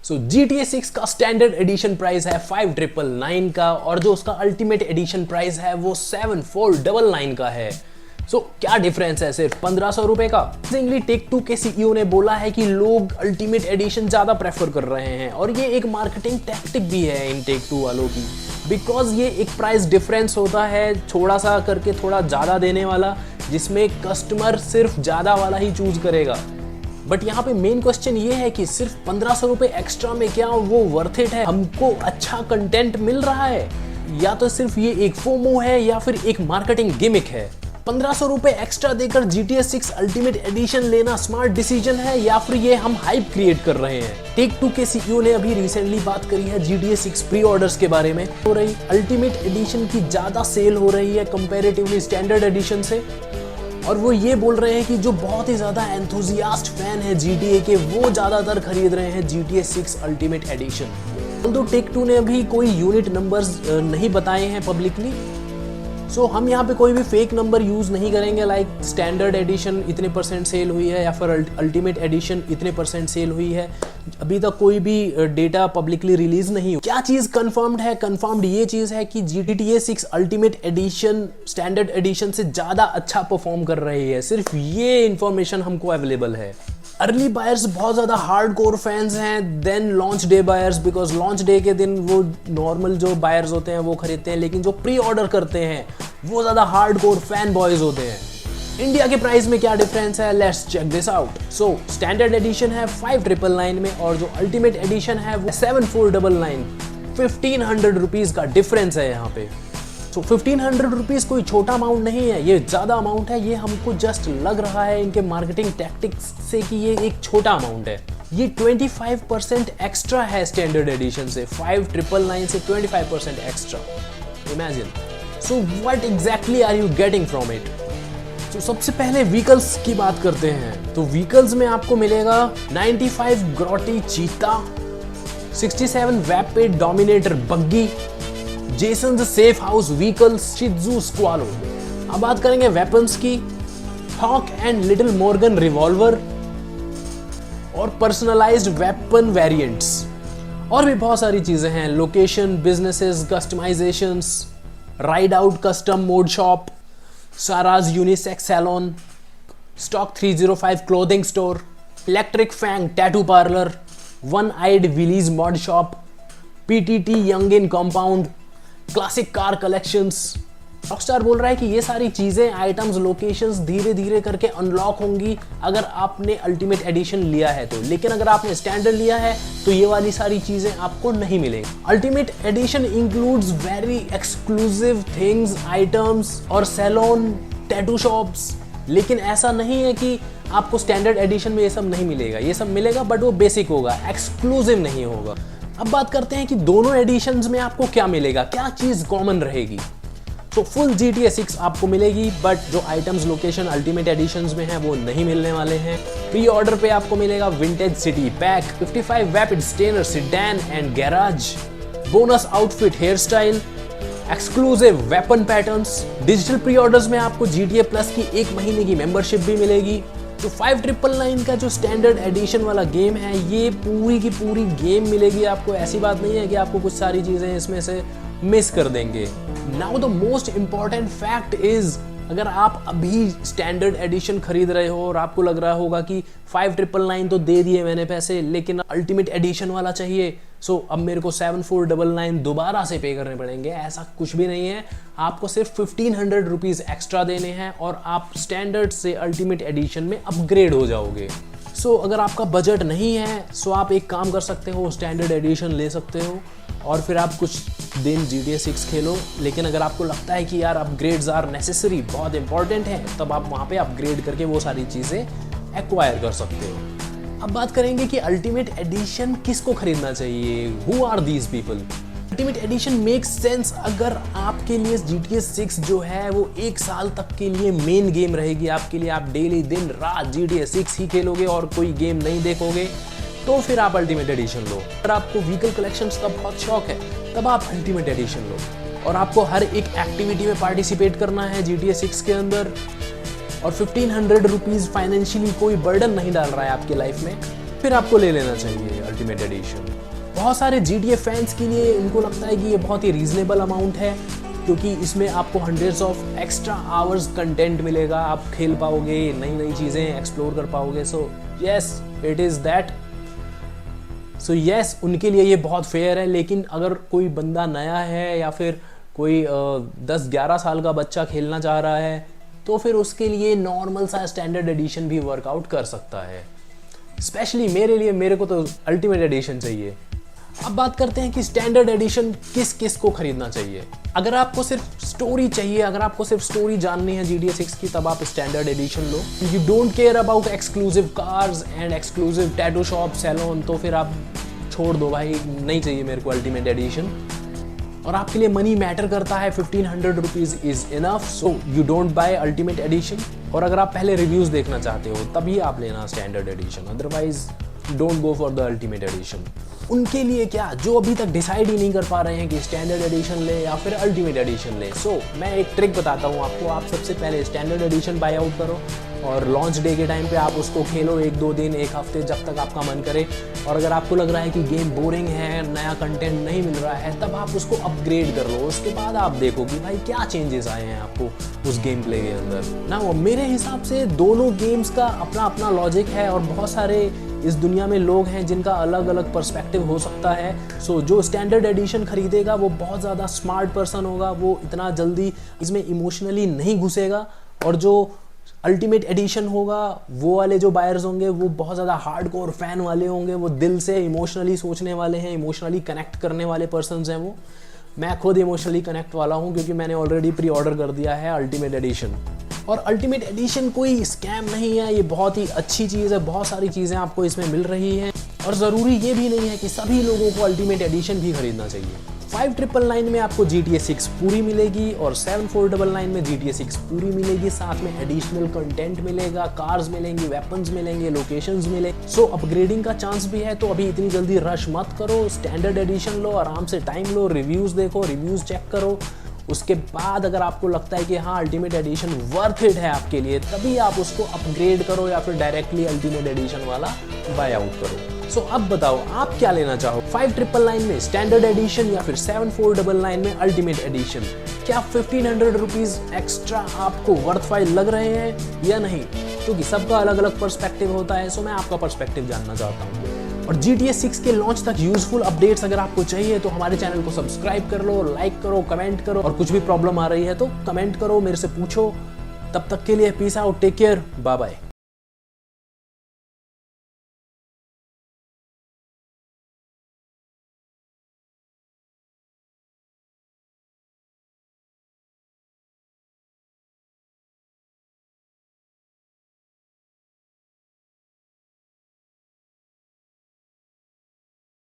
सो GTA 6 का standard addition price है 5999 का और जो उसका अल्टीमेट एडिशन प्राइस है वो 7499 का है। क्या डिफरेंस है, सिर्फ 1500 रुपए का। टेक-2 के सीईओ ने बोला है कि लोग अल्टीमेट एडिशन ज्यादा प्रेफर कर रहे हैं और ये एक मार्केटिंग टैक्टिक भी है इन टेक-2 वालों की, बिकॉज ये एक प्राइस डिफरेंस होता है थोड़ा सा करके थोड़ा ज्यादा देने वाला, जिसमें कस्टमर सिर्फ ज्यादा वाला ही चूज करेगा। बट यहाँ पे मेन क्वेश्चन ये है कि सिर्फ 1500 रुपए एक्स्ट्रा में क्या वो वर्थ इट है? हमको अच्छा कंटेंट मिल रहा है या तो सिर्फ ये एक फोमो है या फिर एक मार्केटिंग गिमिक है? 1500 रुपए एक्स्ट्रा देकर GTA 6 अल्टीमेट एडिशन लेना स्मार्ट डिसीजन है या फिर ये हम हाइप क्रिएट कर रहे हैं? टेक-2 के सीईओ ने अभी रिसेंटली बात करी है GTA 6 प्री ऑर्डर्स के बारे में। हो रही अल्टीमेट एडिशन की ज्यादा सेल हो रही है कंपैरेटिवली स्टैंडर्ड एडिशन से, और वो ये बोल रहे हैं कि जो बहुत ही ज्यादा एंथुजियास्ट फैन है GTA के वो ज्यादातर खरीद रहे हैं GTA 6 अल्टीमेट एडिशन। तो टेक-2 ने अभी कोई यूनिट नंबर्स नहीं बताए हैं पब्लिकली, हम यहाँ पे कोई भी फेक नंबर यूज नहीं करेंगे लाइक स्टैंडर्ड एडिशन इतने परसेंट सेल हुई है या फिर अल्टीमेट एडिशन इतने परसेंट सेल हुई है। अभी तक कोई भी डेटा पब्लिकली रिलीज नहीं हुआ। क्या चीज कंफर्म्ड है? कंफर्म्ड ये चीज है कि GTA 6 ultimate addition standard addition से ज्यादा अच्छा परफॉर्म कर रही है। सिर्फ ये इंफॉर्मेशन हमको अवेलेबल है। अर्ली बायर्स बहुत ज़्यादा हार्ड कोर फैंस हैं than launch day buyers, because launch day के दिन वो नॉर्मल जो बायर्स होते हैं वो खरीदते हैं, लेकिन जो प्री ऑर्डर करते हैं वो ज़्यादा हार्ड कोर फैन बॉयज होते हैं। इंडिया के प्राइस में क्या डिफरेंस है, let's check this out. Standard edition है 5999 में और जो अल्टीमेट एडिशन है वो 7499। 1500 रुपीज़ का डिफरेंस है यहाँ पे। 1500 रुपीज़ कोई छोटा अमाउंट नहीं है, ये ज़्यादा अमाउंट है। ये हमको जस्ट लग रहा है इनके मार्केटिंग टैक्टिक्स से कि ये एक छोटा अमाउंट है। ये 25% एक्स्ट्रा है स्टैंडर्ड एडिशन से, 5999 से 25% extra. Imagine. What exactly are you getting from it? सबसे पहले व्हीकल्स की बात करते हैं। व्हीकल्स में आपको मिलेगा 95 Grotti Cheetah, 67 Vapid Dominator buggy, Jason's safe house vehicles, शिज़ू स्क्वालो। अब बात करेंगे वेपन्स की, Hawk and Little Morgan revolver और पर्सनलाइज्ड वेपन वेरिएंट्स, और भी बहुत सारी चीजें हैं। Location, businesses, customisations, ride out custom mod shop, Sarah's unisex salon, stock 305 clothing store, electric fang tattoo parlour, one eyed Willie's mod shop, PTT young in compound, classic car collections. Rockstar बोल रहा है कि ये सारी चीजें, items, locations धीरे धीरे करके अनलॉक होंगी अगर आपने अल्टीमेट एडिशन लिया है तो, लेकिन अगर आपने स्टैंडर्ड लिया है तो ये वाली सारी चीजें आपको नहीं मिलेंगी। Ultimate addition includes very exclusive things, items और सैलून, टैटू शॉप्स, लेकिन ऐसा नहीं है कि आपको स्टैंडर्ड एडिशन में ये सब नहीं मिलेगा। ये सब मिलेगा बट वो बेसिक होगा, एक्सक्लूसिव नहीं होगा। अब बात करते हैं कि दोनों एडिशंस में आपको क्या मिलेगा, क्या चीज कॉमन रहेगी। फुल GTA 6 आपको मिलेगी, बट जो आइटम्स, लोकेशन अल्टीमेट एडिशंस में हैं वो नहीं मिलने वाले हैं। प्री ऑर्डर पे आपको मिलेगा vintage city pack, 55 Vapid Stanier sedan and garage, bonus outfit hair style, exclusive weapon patterns. Digital pre orders में आपको GTA Plus की 1 महीने की मेंबरशिप भी मिलेगी। 5999 का जो स्टैंडर्ड एडिशन वाला गेम है, ये पूरी की पूरी गेम मिलेगी आपको। ऐसी बात नहीं है कि आपको कुछ सारी चीजें इसमें से मिस कर देंगे। Now the most important fact is, अगर आप अभी स्टैंडर्ड एडिशन खरीद रहे हो और आपको लग रहा होगा कि 5999 तो दे दिए मैंने पैसे, लेकिन अल्टीमेट एडिशन वाला चाहिए, अब मेरे को 7499 दोबारा से पे करने पड़ेंगे, ऐसा कुछ भी नहीं है। आपको सिर्फ 1500 रुपीज़ एक्स्ट्रा देने हैं और आप स्टैंडर्ड से अल्टीमेट एडिशन में अपग्रेड हो जाओगे। अगर आपका बजट नहीं है आप एक काम कर सकते हो, स्टैंडर्ड एडिशन ले सकते हो और फिर आप कुछ दिन GTA 6 खेलो। लेकिन अगर आपको लगता है कि यार अपग्रेड्स आर नेसेसरी, बहुत इंपॉर्टेंट है, तब आप वहाँ पे अपग्रेड करके वो सारी चीज़ें एक्वायर कर सकते हो। अब बात करेंगे कि अल्टीमेट एडिशन किसको खरीदना चाहिए, who are these people. Ultimate edition makes sense अगर आपके लिए GTA 6 जो है वो 1 साल तक के लिए मेन गेम रहेगी आपके लिए, आप डेली दिन रात GTA 6 ही खेलोगे और कोई गेम नहीं देखोगे, तो फिर आप अल्टीमेट एडिशन लो। अगर आपको व्हीकल कलेक्शंस का बहुत शौक है तब आप अल्टीमेट एडिशन लो, और आपको हर एक एक्टिविटी में पार्टिसिपेट करना है GTA 6 के अंदर, और 1500 रुपीज़ फाइनेंशियली कोई बर्डन नहीं डाल रहा है आपके लाइफ में, फिर आपको ले लेना चाहिए। Ultimate addition. बहुत सारे GTA फैंस के लिए इनको लगता है कि ये बहुत ही रीजनेबल अमाउंट है, क्योंकि इसमें आपको hundreds of extra hours content मिलेगा, आप खेल पाओगे, नई नई चीज़ें एक्सप्लोर कर पाओगे। So yes, it is that. So yes, उनके लिए ये बहुत फेयर है। लेकिन अगर कोई बंदा नया है या फिर कोई 10-11 साल का बच्चा खेलना चाह रहा है, तो फिर उसके लिए नॉर्मल सा स्टैंडर्ड एडिशन भी वर्कआउट कर सकता है। स्पेशली मेरे लिए, मेरे को तो अल्टीमेट एडिशन चाहिए। अब बात करते हैं कि स्टैंडर्ड एडिशन किस किस को खरीदना चाहिए। अगर आपको सिर्फ स्टोरी चाहिए, अगर आपको सिर्फ स्टोरी जाननी है GTA 6 की, तब आप स्टैंडर्ड एडिशन लो। You don't care about exclusive cars and exclusive tattoo shop, salon, तो फिर आप छोड़ दो भाई, नहीं चाहिए मेरे को अल्टीमेट एडिशन। और आपके लिए मनी मैटर करता है, 1500 rupees is enough, so you don't buy ultimate addition. और अगर आप पहले रिव्यूज़ देखना चाहते हो तभी आप लेना standard addition, otherwise don't go for the ultimate addition. उनके लिए क्या, जो अभी तक डिसाइड ही नहीं कर पा रहे हैं कि स्टैंडर्ड एडिशन ले या फिर अल्टीमेट एडिशन ले, सो मैं एक ट्रिक बताता हूँ आपको। आप सबसे पहले स्टैंडर्ड एडिशन बाय आउट करो और लॉन्च डे के टाइम पे आप उसको खेलो 1-2 दिन, 1 हफ्ते, जब तक आपका मन करे। और अगर आपको लग रहा है कि गेम बोरिंग है, नया कंटेंट नहीं मिल रहा है, तब आप उसको अपग्रेड कर लो। उसके बाद आप देखो कि भाई क्या चेंजेस आए हैं आपको उस गेम प्ले के अंदर ना। वो मेरे हिसाब से दोनों गेम्स का अपना अपना लॉजिक है, और बहुत सारे इस दुनिया में लोग हैं जिनका अलग अलग पर्सपेक्टिव हो सकता है। सो जो स्टैंडर्ड एडिशन खरीदेगा वो बहुत ज़्यादा स्मार्ट पर्सन होगा, वो इतना जल्दी इसमें इमोशनली नहीं घुसेगा। और जो अल्टीमेट एडिशन होगा, वो वाले जो बायर्स होंगे वो बहुत ज़्यादा हार्डकोर फैन वाले होंगे, वो दिल से इमोशनली सोचने वाले हैं, इमोशनली कनेक्ट करने वाले पर्सन्स हैं वो। मैं खुद इमोशनली कनेक्ट वाला हूँ, क्योंकि मैंने ऑलरेडी प्री ऑर्डर कर दिया है अल्टीमेट एडिशन। और अल्टीमेट एडिशन कोई स्कैम नहीं है, ये बहुत ही अच्छी चीज़ है, बहुत सारी चीज़ें आपको इसमें मिल रही हैं। और ज़रूरी ये भी नहीं है कि सभी लोगों को अल्टीमेट एडिशन भी खरीदना चाहिए। 5999 में आपको GTA 6 पूरी मिलेगी और 7499 में GTA 6 पूरी मिलेगी। साथ में एडिशनल कंटेंट मिलेगा, कार्स मिलेंगी, वेपन्स मिलेंगे, लोकेशंस मिलेंगे। सो अपग्रेडिंग का चांस भी है, तो अभी इतनी जल्दी रश मत करो। स्टैंडर्ड एडिशन लो, आराम से टाइम लो, रिव्यूज़ देखो, रिव्यूज़ चेक करो। उसके बाद अगर आपको लगता है कि हाँ अल्टीमेट एडिशन वर्थ इट है आपके लिए, तभी आप उसको अपग्रेड करो या फिर डायरेक्टली अल्टीमेट एडिशन वाला बाय आउट करो। सो अब बताओ आप क्या लेना चाहो, 5999 में स्टैंडर्ड एडिशन या फिर 7499 में अल्टीमेट एडिशन? क्या 1500 रुपीज़ एक्स्ट्रा आपको वर्थवाइल लग रहे हैं या नहीं? क्योंकि सबका अलग अलग पर्सपेक्टिव होता है, सो मैं आपका पर्सपेक्टिव जानना चाहता हूँ। और GTA 6 के लॉन्च तक यूजफुल अपडेट्स अगर आपको चाहिए तो हमारे चैनल को सब्सक्राइब कर लो, लाइक करो, कमेंट करो, और कुछ भी प्रॉब्लम आ रही है तो कमेंट करो, मेरे से पूछो। तब तक के लिए peace out, take care, bye bye.